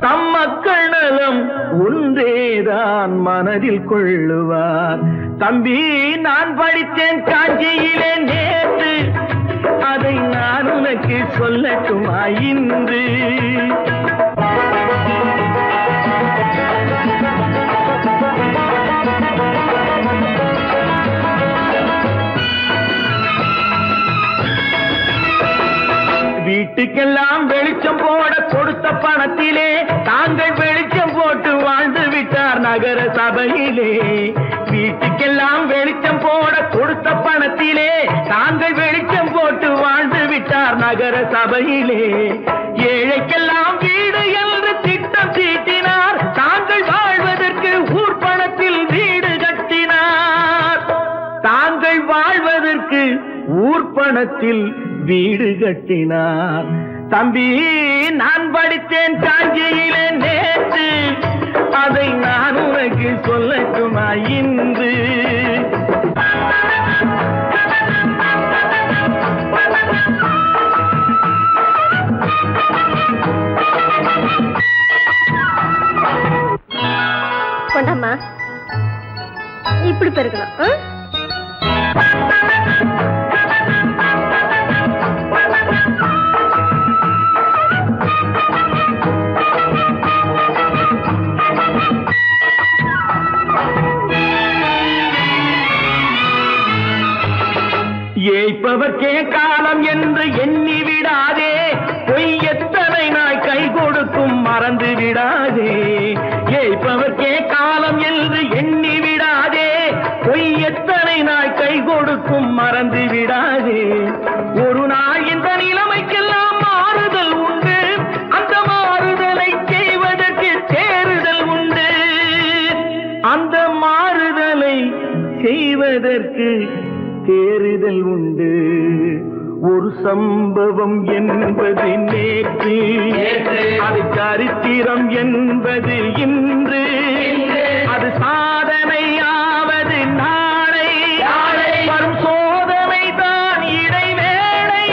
தம் மக்கள் நலம் ஒன்றேதான் மனதில் கொள்ளுவார். தம்பி நான் படித்தேன் காஞ்சியிலே நேற்று, அதை நான் உனக்கு சொல்லட்டுமா இன்று? வீட்டுக்கெல்லாம் வெளிச்சம் போட கொடுத்த பணத்திலே தாங்கள் வெளிச்சம் போட்டு வாழ்ந்து விட்டார் நகர சபையிலே. வீட்டுக்கெல்லாம் வெளிச்சம் போட கொடுத்த பணத்திலே தாங்கள் வெளிச்சம் போட்டு வாழ்ந்து விட்டார் நகர சபையிலே. ஏழைக்கெல்லாம் வீடு என்று திட்டம் தீட்டினார், தாங்கள் வாழ்வதற்கு ஊர் பணத்தில் வீடு கட்டினார். தாங்கள் வாழ்வதற்கு ஊர் பணத்தில் வீடு கட்டினார். தம்பி நான் படித்தேன் காஞ்சியிலே நேற்று, அதை நான் உனக்கு சொல்லட்டுமா இன்று? கொண்டாம்மா, இப்படி பெருக்கணும். ஏய்ப்பவர்க்கே காலம் என்று எண்ணி விடாதே, பொய் எத்தனை நாய் கை கொடுக்கும் மறந்து விடாதே. ஏய்ப்பவர்க்கே காலம் என்று எண்ணி விடாதே, பொய் எத்தனை நாய் கை கொடுக்கும் மறந்து விடாதே. ஒரு நாள் இந்த நிலைமைக்கெல்லாம் மாறுதல் உண்டு, அந்த மாறுதலை செய்வதற்கு தேறுதல் உண்டு. அந்த மாறுதலை செய்வதற்கு தேறுதல் உண்டு. ஒரு சம்பவம் என்பது நேற்று, அது சரித்திரம் என்பது இன்று, அது சாதனையாவது நாளை, வரும் சோதனை தான் இடைவேளை.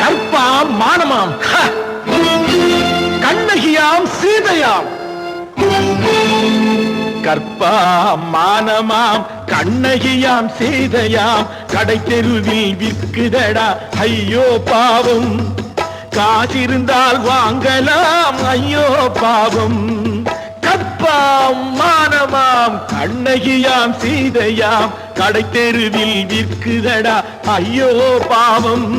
கற்பாம் மானமாம், கண்ணகியாம் சீதையாம். கற்பாம் மானமாம் கண்ணகியாம் சீதையாம், கடை தெருவில் விற்குதடா ஐயோ பாவம். காசிருந்தால் வாங்கலாம் ஐயோ பாவம். கற்பாம் மானமாம் கண்ணகியாம் சீதையாம், கடை தெருவில் விற்குதடா ஐயோ பாவம்.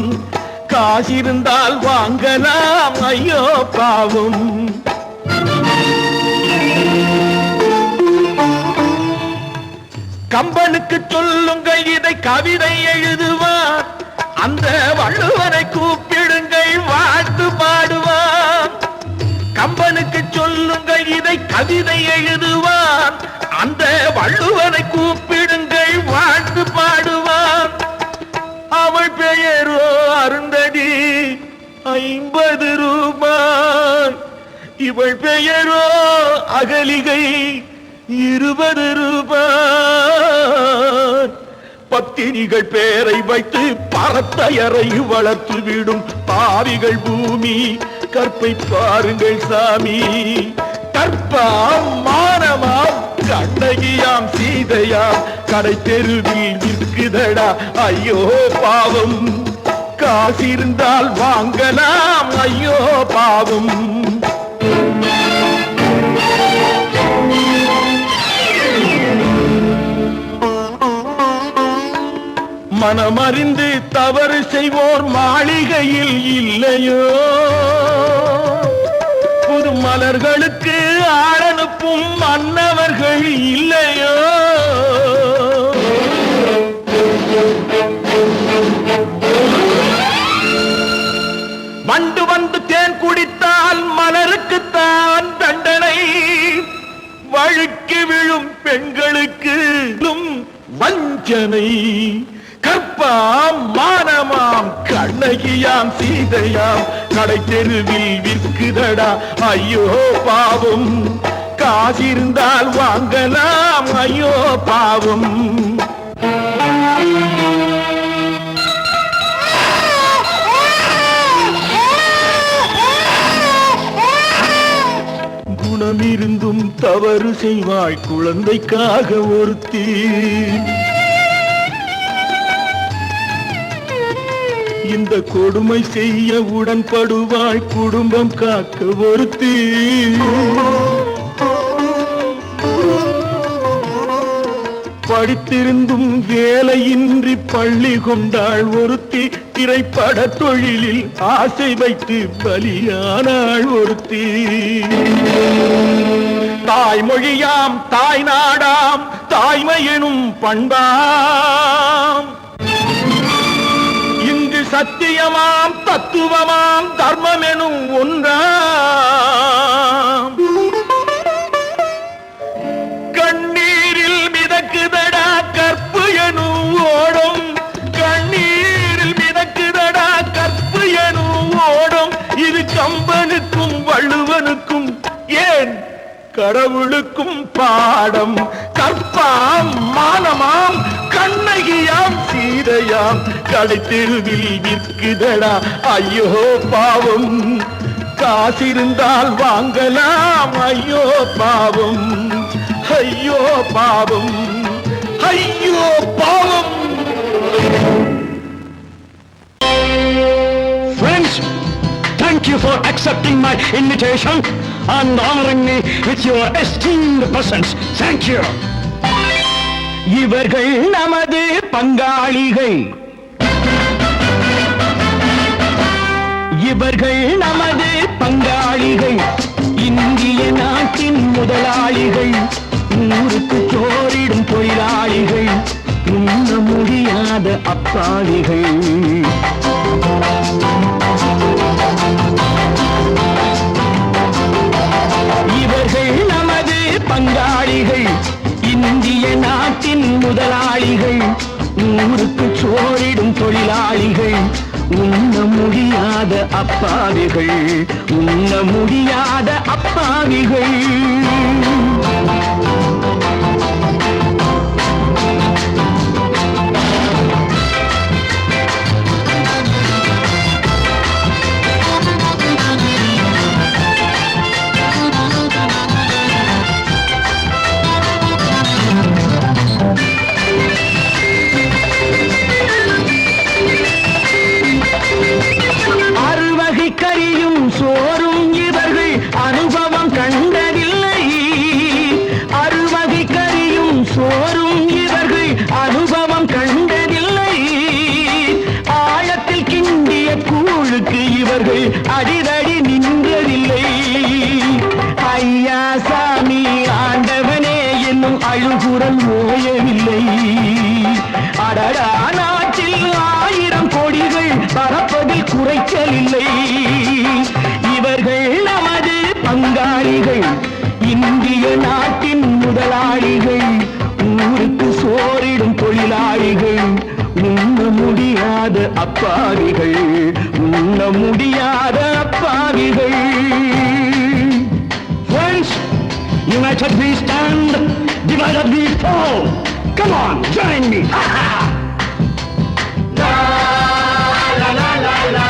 காசிருந்தால் வாங்கலாம் ஐயோ பாவம். கம்பனுக்கு சொல்லுங்கள் இதை கவிதை எழுதுவார், அந்த வள்ளுவனை கூப்பிடுங்கள் வாழ்த்து பாடுவார். கம்பனுக்கு சொல்லுங்கள் இதை கவிதை எழுதுவார், அந்த வள்ளுவனை கூப்பிடுங்கள் வாழ்த்து பாடுவார். அவள் பெயரோ அருந்ததி 50 ரூபாய், இவள் பெயரோ அகலிகை 20 ரூபாய். பத்தினிகள் பேரை வைத்து பரத்தையறை வளர்த்து விடும் பாவிகள் பூமி, கற்பை பாருங்கள் சாமி. கற்பாம் மானமாம் கண்ணகியாம் சீதையாம், கடை தெருவில் விற்குதடா ஐயோ பாவம். காசிருந்தால் வாங்கலாம் ஐயோ பாவம். மனமறிந்து தவறு செய்வோர் மாளிகையில் இல்லையோ, புது மலர்களுக்கு ஆளனுப்பும் மன்னவர்கள் இல்லையோ. வண்டு வந்து தேன் குடித்தால் மலருக்குத்தான் தண்டனை, வழுக்கி விழும் பெண்களுக்கு வஞ்சனை. கற்பாம் மானமாம் கண்ணகியாம் சீதையாம், கடை தெருவில் விற்குதடா ஐயோ பாவம். காசிருந்தால் வாங்கலாம் ஐயோ பாவம். குணமிருந்தும் தவறு செய்வாய் குழந்தைக்காக ஒருத்தி, இந்த கொடுமை செய்ய உடன்படுவாய் குடும்பம் காக்க ஒருத்தி. படித்திருந்தும் வேலையின்றி பள்ளி கொண்டாள் ஒருத்தி, திரைப்பட தொழிலில் ஆசை வைத்து பலியானாள் ஒருத்தி. தாய்மொழியாம் தாய் நாடாம் தாய்மையெனும் பண்பாம், இங்கு சத்தியமாம் தத்துவமாம் தர்மமெனும் ஒன்றாம். கண்ணீரில் மிதக்குதடா கற்பு எனும் ஓடும், கண்ணீரில் மிதக்குதடா கற்பு எனும் ஓடும். இது கம்பனுக்கும் வள்ளுவனுக்கும் ஏன் கடவுளுக்கும் பாடம். கற்பாம் மானமாம் கண்ணகியாம் சீதையாம், கடை தெருவில் விற்குதடா ஐயோ பாவம். காசிருந்தால் வாங்கலாம் ஐயோ பாவம். ஐயோ பாவம், ஐயோ பாவம். Friends, thank you for accepting my invitation and honoring me with your esteemed presence. Thank you. இவர்கள் நமது பங்காளிகள், இவர்கள் நமது பங்காளிகள், இந்திய நாட்டின் முதலாளிகள், ஊருக்கு சோறிடும் தொழிலாளிகள், உண்ண முடியாத அப்பாவிகள். இவர்கள் நமது பங்காளிகள், இந்திய நாட்டின் முதலாளிகள், ஊருக்கு சோறிடும் தொழிலாளிகள், உண்ண முடியாத அப்பாவிகள், உண்ண முடியாத அப்பாவிகள். கறியும் சோறும் இவர்கள் அனுபவம் கண்டதில்லை. அறுவகை கறியும் சோறும் இவர்கள் அனுபவம் கண்டதில்லை. ஆழத்தில் கிண்டிய கூழுக்கு இவர்கள் அடிதடி நின்றதில்லை. ஐயா சாமி ஆண்டவனே என்னும் அழுகுரல் ஓயவில்லை. அடடா நாட்டில் 1000 கோடிகள் பறப்பதில் குறைச்சலில்லை. இவர்கள் நமது பங்காளிகள், இந்திய நாட்டின் முதலாளிகள், ஊருக்கு சோறிடும் தொழிலாளிகள், உண்ண முடியாத அப்பாவிகள், உண்ண முடியாத அப்பாவிகள். Friends, united we stand, divided we fall. Come on, join me. La la la la la.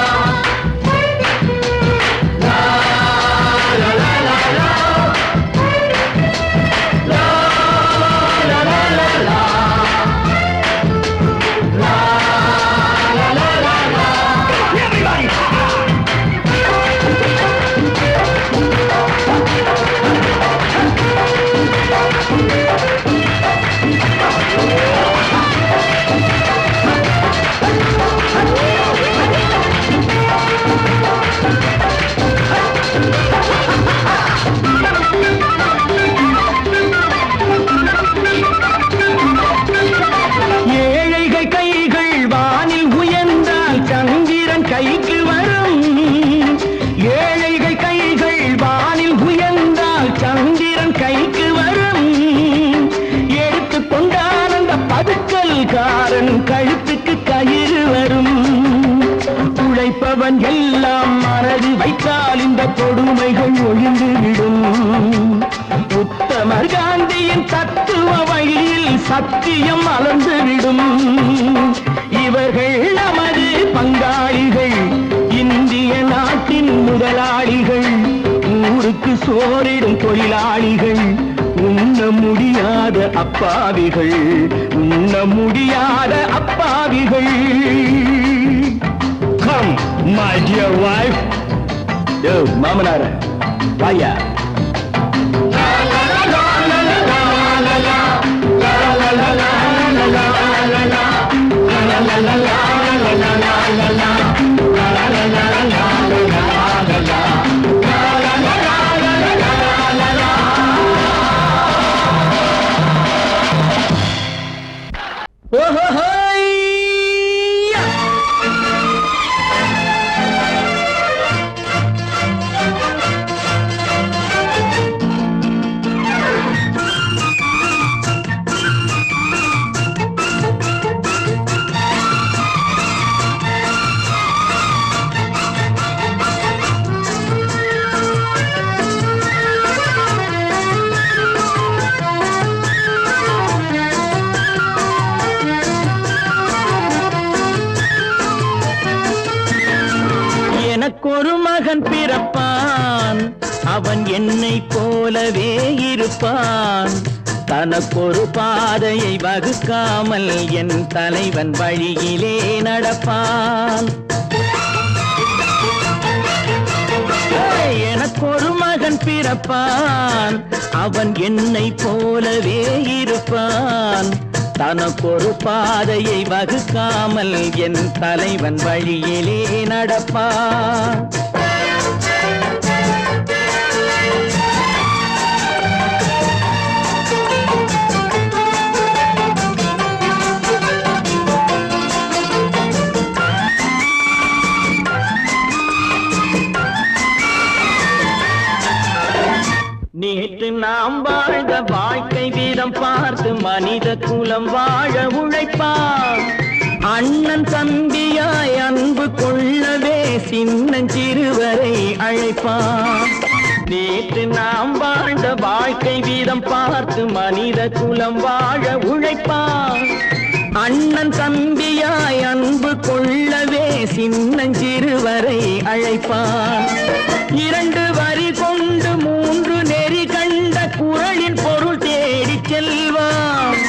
கழுத்துக்கு கயிறு வரும். உழைப்பவன் எல்லாம் மனது வைத்தால் இந்த கொடுமைகள் ஒழிந்துவிடும். உத்தமர் காந்தியின் தத்துவ வழியில் சத்தியம் மலர்ந்துவிடும். இவர்கள் நமது பங்காளிகள், இந்திய நாட்டின் முதலாளிகள், ஊருக்கு சோறிடும் தொழிலாளிகள், உண்ண முடியாத அப்பாவிகள், உண்ண முடியாத அப்பாவிகள். Come, my dear wife. Yo, மாமனார வாயா. எனக்கொரு மகன் பிறப்பான், அவன் என்னை போலவே இருப்பான். தனக்கொரு பாதையை வகுக்காமல் என் தலைவன் வழியிலே நடப்பான். எனக்கொரு மகன் பிறப்பான், அவன் என்னை போலவே இருப்பான். தனக்கொரு பாதையை வகுக்காமல் என் தலைவன் வழியிலே நடப்பான். நேற்று நாம் வாழ்ந்த வாழ்க்கை வீதம் பார்த்து மனித குலம் வாழ உழைப்பான். அண்ணன் தம்பியாய் அன்பு கொள்ளவே சின்னஞ்சிறுவரை அழைப்பான். நேற்று நாம் வாழ்ந்த வாழ்க்கை வீதம் பார்த்து மனித குலம் வாழ உழைப்பான். அண்ணன் தம்பியாய் அன்பு கொள்ளவே சின்னஞ்சிறுவரை அழைப்பான். 2 வரி கொண்டு 3 நெறி கண்ட குறளின் பொருள் தேடிச் செல்வான்.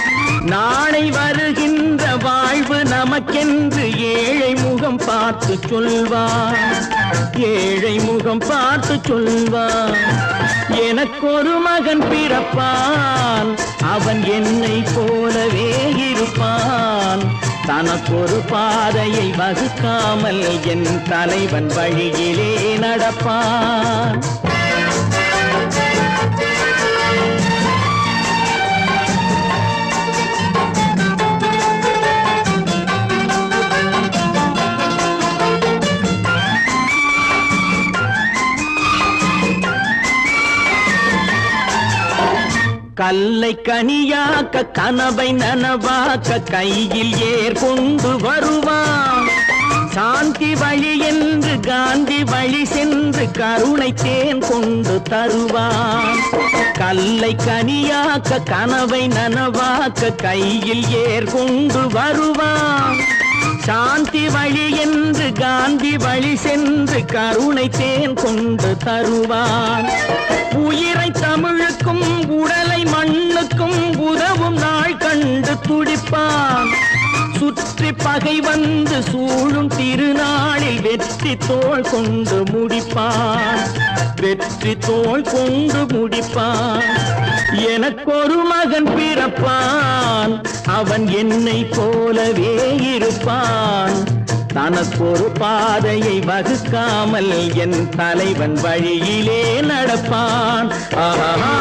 நாளை வருகின்ற வாழ்வு நமக்கென்று ஏழை முகம் பார்த்து சொல்வான். ஏழை முகம் பார்த்து சொல்வான். எனக்கொரு மகன் பிறப்பான், அவன் என்னை போலவே இருப்பான். தனக்கொரு பாதையை வகுக்காமல் என் தலைவன் வழியிலே நடப்பான். கல்லை கனியாக்க கனவை நனவாக்க கையில் ஏர் கொண்டு வருவான். சாந்தி வழி என்று காந்தி வழி சென்று கருணை தேன் கொண்டு தருவான். கல்லை கனியாக்க கனவை நனவாக்க கையில் ஏர் கொண்டு வருவான். சாந்தி வழி என்று காந்தி வழி சென்று கருணை தேன் கொண்டு தருவான். உயிரை தமிழுக்கும் உடலை மண்ணுக்கும் உதவும் நாள் கண்டு துடிப்பான். சுற்றி பகை வந்து சூழும் திருநாளில் வெற்றி தோள் கொண்டு முடிப்பான். வெற்றி தோள் கொண்டு முடிப்பான். எனக்கொரு மகன் பிறப்பான், அவன் என்னை போலவே இருப்பான். தனக்கொரு பாதையை வகுக்காமல் என் தலைவன் வழியிலே நடப்பான். ஆஹா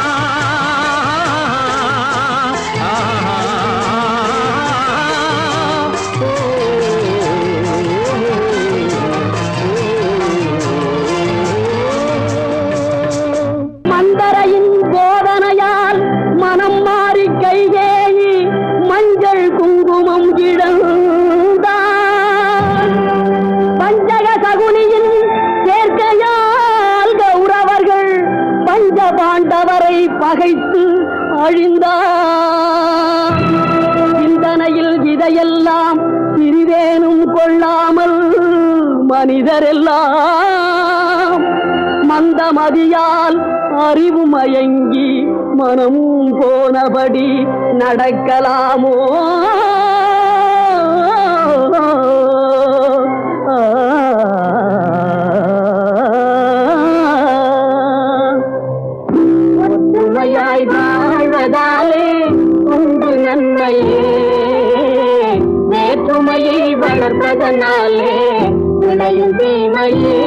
மந்தரையின் போதனையால் மனம் மாறி கைகேயி மஞ்சள் குங்குமம் இழந்தான். பஞ்சக சகுனியின் சேர்க்கையால் கௌரவர்கள் பஞ்ச பாண்டவரை பகைத்து அழிந்தார். சிந்தனையில் இதையெல்லாம் சிறிதேனும் கொள்ளாமல் மனிதரெல்லாம் மந்தமதியால் அறிவு மயங்கி மனம் போனபடி நடக்கலாமோ? ஒற்றுமையாய் வாழ்வதாலே உண்டு நன்மையே, வேற்றுமையை வளர்ப்பதனாலே விளையும் தீமையே.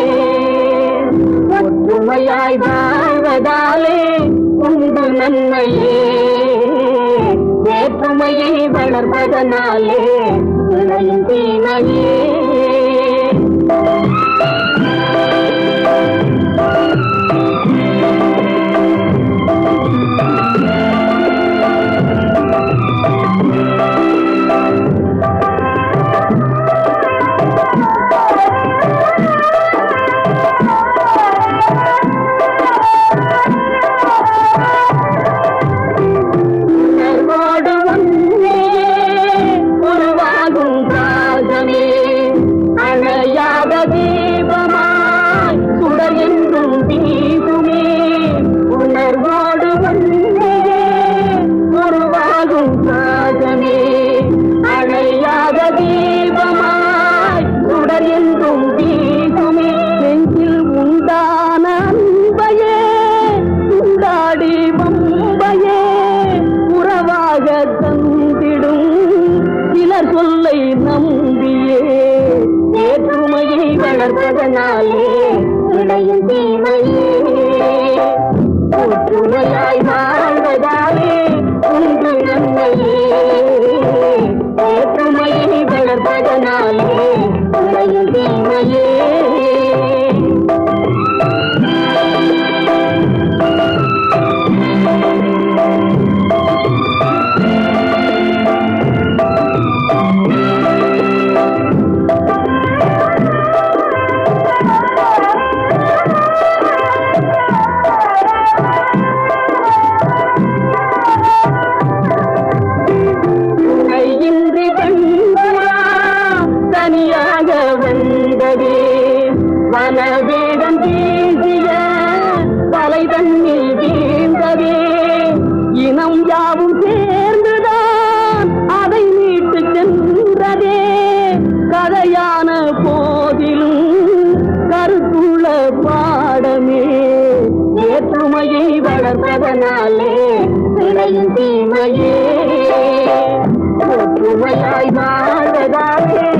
ஒற்றுமையாய் வாழ்வதாலே உண்டு நன்மையே, வேற்றுமையை வளர்ப்பதனாலே விளையும் தீமையே. வளர்ப்பதனாலே விளையும் தீமையே. ஒற்றுமையாய் வாழ்வதாலே உண்டு நன்மையே, வேற்றுமையை வளர்ப்பதனாலே விளையும் தீமையே. இனம் யாவும் சேர்ந்துதான் அதை மீட்டு சென்றதே. கதையான போதிலும் கருத்துள்ள பாடமே. வேற்றுமையை வளர்ப்பதனாலே விளையும் தீமையே. ஒற்றுமையாய் வாழ்வதாலே